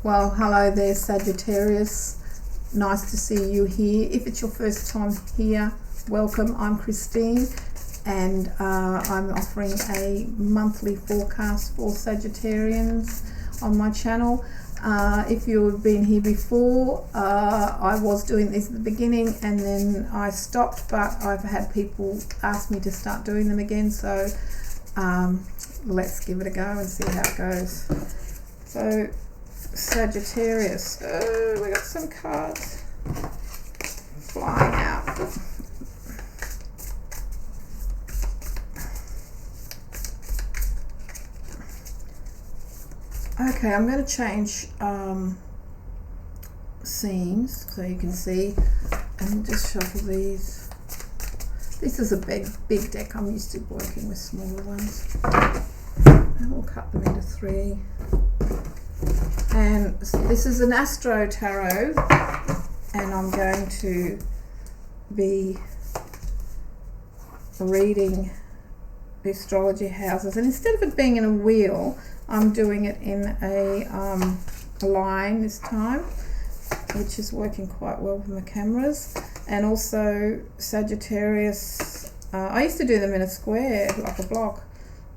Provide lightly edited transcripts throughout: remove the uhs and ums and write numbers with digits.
Well, hello there, Sagittarius. Nice to see you here. If it's your first time here, welcome. I'm Christine, and I'm offering a monthly forecast for Sagittarians on my channel. If you've been here before, I was doing this at the beginning and then I stopped, but I've had people ask me to start doing them again, so let's give it a go and see how it goes. So Sagittarius, we got some cards flying out. Okay, I'm going to change scenes so you can see, and just shuffle these. This is a big deck. I'm used to working with smaller ones. And we'll cut them into 3. And this is an Astro tarot, and I'm going to be reading the astrology houses, and instead of it being in a wheel, I'm doing it in a line this time, which is working quite well with my cameras. And also Sagittarius, I used to do them in a square, like a block,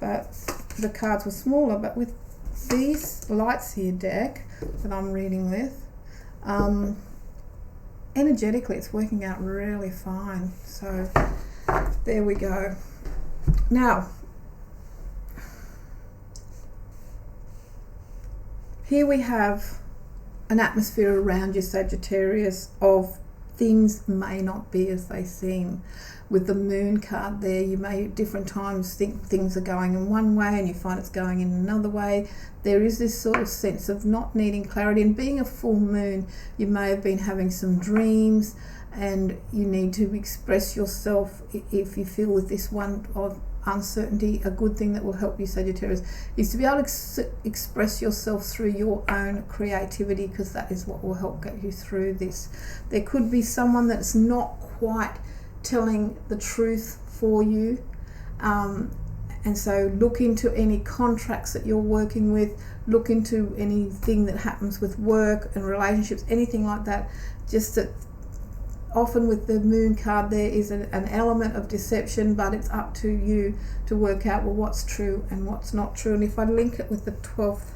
but the cards were smaller. But with these lights here deck that I'm reading with, energetically it's working out really fine. So there we go. Now, here we have an atmosphere around you, Sagittarius, of things may not be as they seem. With the moon card there, you may at different times think things are going in one way and you find it's going in another way. There is this sort of sense of not needing clarity, and being a full moon, you may have been having some dreams and you need to express yourself. If you feel with this one of uncertainty, a good thing that will help you, Sagittarius, is to be able to express yourself through your own creativity, because that is what will help get you through this. There could be someone that's not quite telling the truth for you, and so look into any contracts that you're working with, look into anything that happens with work and relationships, anything like that. Just that often with the moon card there is an element of deception, but it's up to you to work out, well, what's true and what's not true. And if I link it with the 12th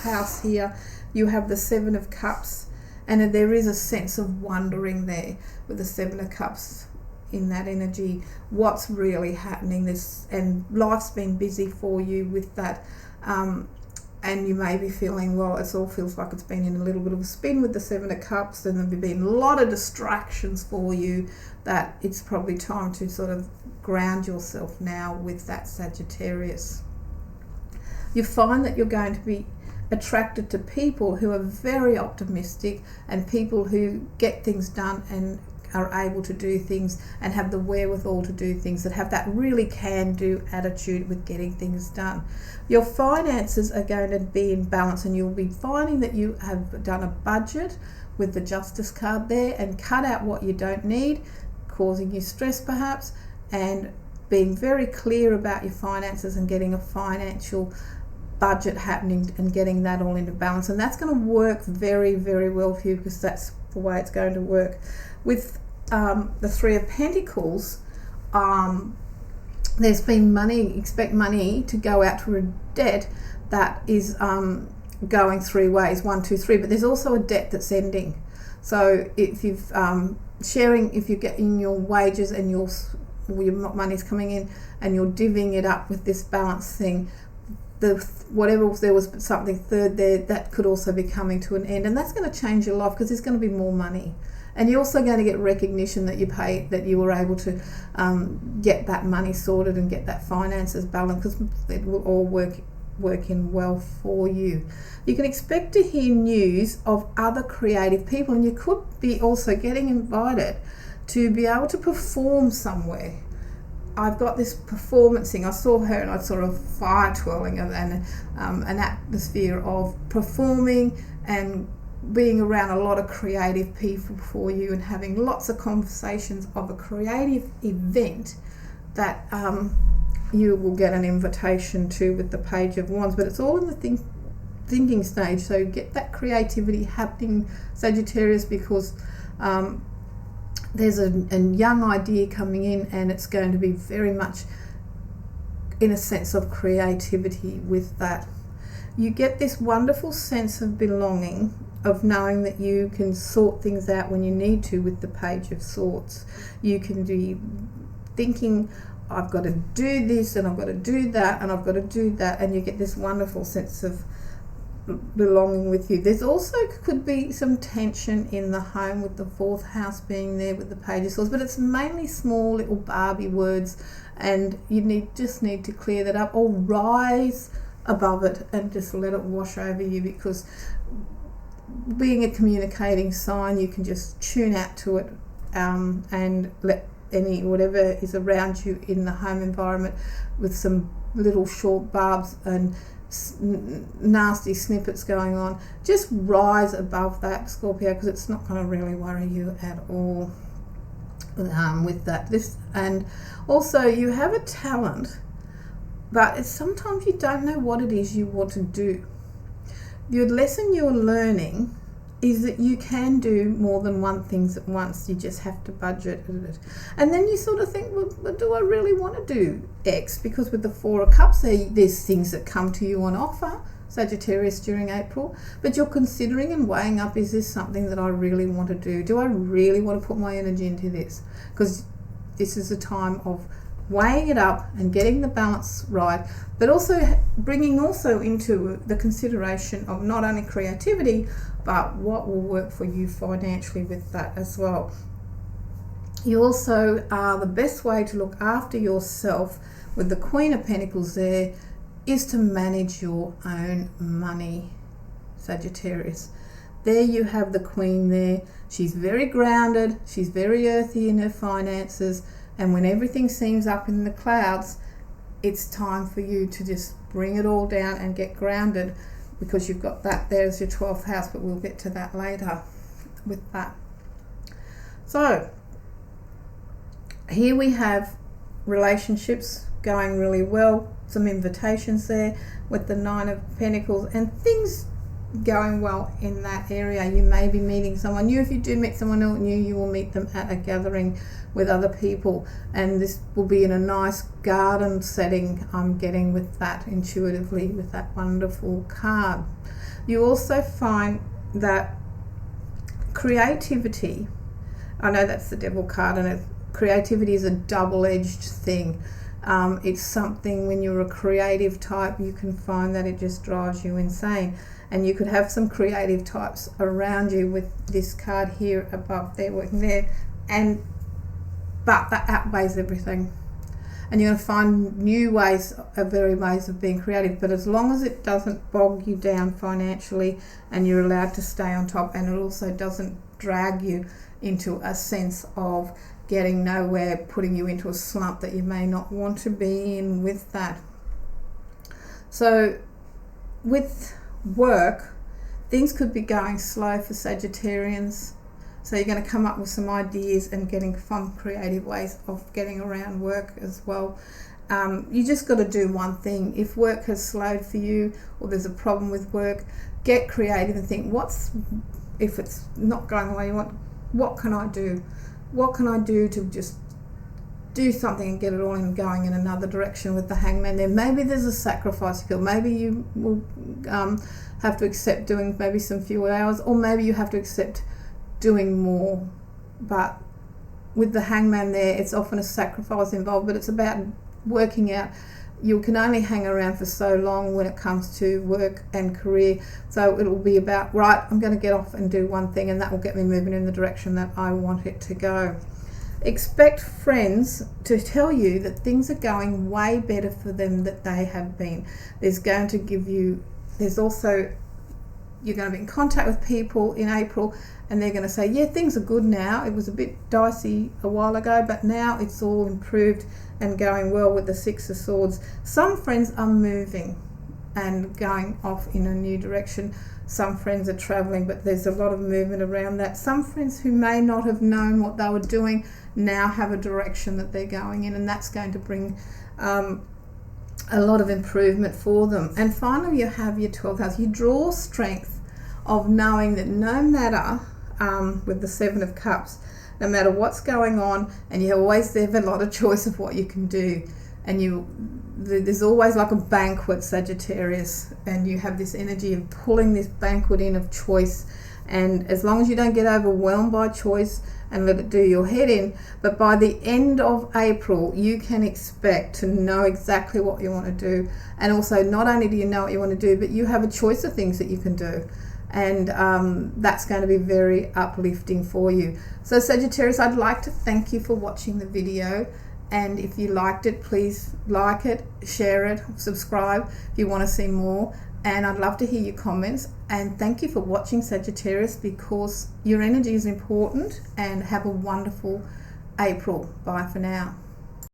house here, you have the 7 of Cups, and there is a sense of wondering there with the 7 of Cups in that energy. What's really happening? And life's been busy for you with that, and you may be feeling, well, it all feels like it's been in a little bit of a spin with the 7 of Cups, and there've been a lot of distractions for you, that it's probably time to sort of ground yourself now with that, Sagittarius. You find that you're going to be attracted to people who are very optimistic, and people who get things done and are able to do things and have the wherewithal to do things, that have that really can-do attitude with getting things done. Your finances are going to be in balance, and you'll be finding that you have done a budget with the Justice card there and cut out what you don't need, causing you stress perhaps, and being very clear about your finances and getting a financial budget happening and getting that all into balance. And that's going to work very, very well for you, because that's the way it's going to work. With the 3 of Pentacles, there's been money, expect money to go out to a debt that is going 3 ways, 1, 2, 3, but there's also a debt that's ending. So if you've if you're getting your wages and your money's coming in and you're divvying it up with this balance thing, whatever, there was something third there, that could also be coming to an end, and that's going to change your life, because there's going to be more money, and you're also going to get recognition that you were able to get that money sorted and get that finances balanced, because it will all work in well for you. You can expect to hear news of other creative people, and you could be also getting invited to be able to perform somewhere. I've got this performance thing. I saw her and I saw a fire twirling and an atmosphere of performing and being around a lot of creative people for you, and having lots of conversations of a creative event that you will get an invitation to with the Page of Wands. But it's all in the thing thinking stage. So get that creativity happening, Sagittarius, because there's a young idea coming in, and it's going to be very much in a sense of creativity with that. You get this wonderful sense of belonging, of knowing that you can sort things out when you need to with the Page of Swords. You can be thinking, I've got to do this and I've got to do that and I've got to do that, and you get this wonderful sense of belonging with you. There's also could be some tension in the home with the 4th house being there with the Page of Swords, but it's mainly small little Barbie words, and you just need to clear that up or rise above it and just let it wash over you, because being a communicating sign, you can just tune out to it and let whatever is around you in the home environment with some little short barbs and nasty snippets going on, just rise above that, Scorpio, because it's not going to really worry you at all with that. And also you have a talent, but sometimes you don't know what it is you want to do. The lesson you're learning is that you can do more than one thing at once. You just have to budget it. And then you sort of think, well, do I really want to do X? Because with the 4 of Cups, there's things that come to you on offer, Sagittarius, during April, but you're considering and weighing up, is this something that I really want to do? Do I really want to put my energy into this? Because this is a time of weighing it up and getting the balance right, but also bringing also into the consideration of not only creativity, but what will work for you financially with that as well. You also are the best way to look after yourself with the Queen of Pentacles there is to manage your own money, Sagittarius. There you have the Queen there. She's very grounded, she's very earthy in her finances, and when everything seems up in the clouds, it's time for you to just bring it all down and get grounded, because you've got that there as your 12th house, but we'll get to that later with that. So here we have relationships going really well, some invitations there with the 9 of Pentacles, and things going well in that area. You may be meeting someone new. If you do meet someone new, you will meet them at a gathering with other people, and this will be in a nice garden setting. I'm getting with that intuitively with that wonderful card. You also find that creativity, I know that's the Devil card, and creativity is a double-edged thing. It's something, when you're a creative type, you can find that it just drives you insane. And you could have some creative types around you with this card here above there, working there, but that outweighs everything. And you're going to find new ways of being creative, but as long as it doesn't bog you down financially and you're allowed to stay on top, and it also doesn't drag you into a sense of getting nowhere, putting you into a slump that you may not want to be in with that. So with work, things could be going slow for Sagittarians, so you're going to come up with some ideas and getting fun creative ways of getting around work as well. You just got to do one thing. If work has slowed for you, or there's a problem with work, get creative and think, if it's not going the way you want, what can I do? What can I do to just do something and get it all going in another direction with the Hangman there? Maybe there's a sacrifice you feel. Maybe you will have to accept doing maybe some fewer hours, or maybe you have to accept doing more. But with the Hangman there, it's often a sacrifice involved, but it's about working out. You can only hang around for so long when it comes to work and career, so it'll be about, right, I'm going to get off and do one thing, and that will get me moving in the direction that I want it to go. Expect friends to tell you that things are going way better for them than they have been. There's also, you're going to be in contact with people in April, and they're going to say, yeah, things are good now. It was a bit dicey a while ago, but now it's all improved and going well with the 6 of Swords. Some friends are moving and going off in a new direction. Some friends are traveling, but there's a lot of movement around that. Some friends who may not have known what they were doing now have a direction that they're going in, and that's going to bring a lot of improvement for them. And finally, you have your 12th house. You draw strength of knowing that no matter, with the 7 of Cups, no matter what's going on, and you always have a lot of choice of what you can do. And there's always like a banquet, Sagittarius, and you have this energy of pulling this banquet in of choice. And as long as you don't get overwhelmed by choice and let it do your head in, but by the end of April, you can expect to know exactly what you want to do. And also, not only do you know what you want to do, but you have a choice of things that you can do. And that's going to be very uplifting for you. So Sagittarius, I'd like to thank you for watching the video. And if you liked it, please like it, share it, subscribe if you want to see more. And I'd love to hear your comments. And thank you for watching, Sagittarius, because your energy is important. And have a wonderful April. Bye for now.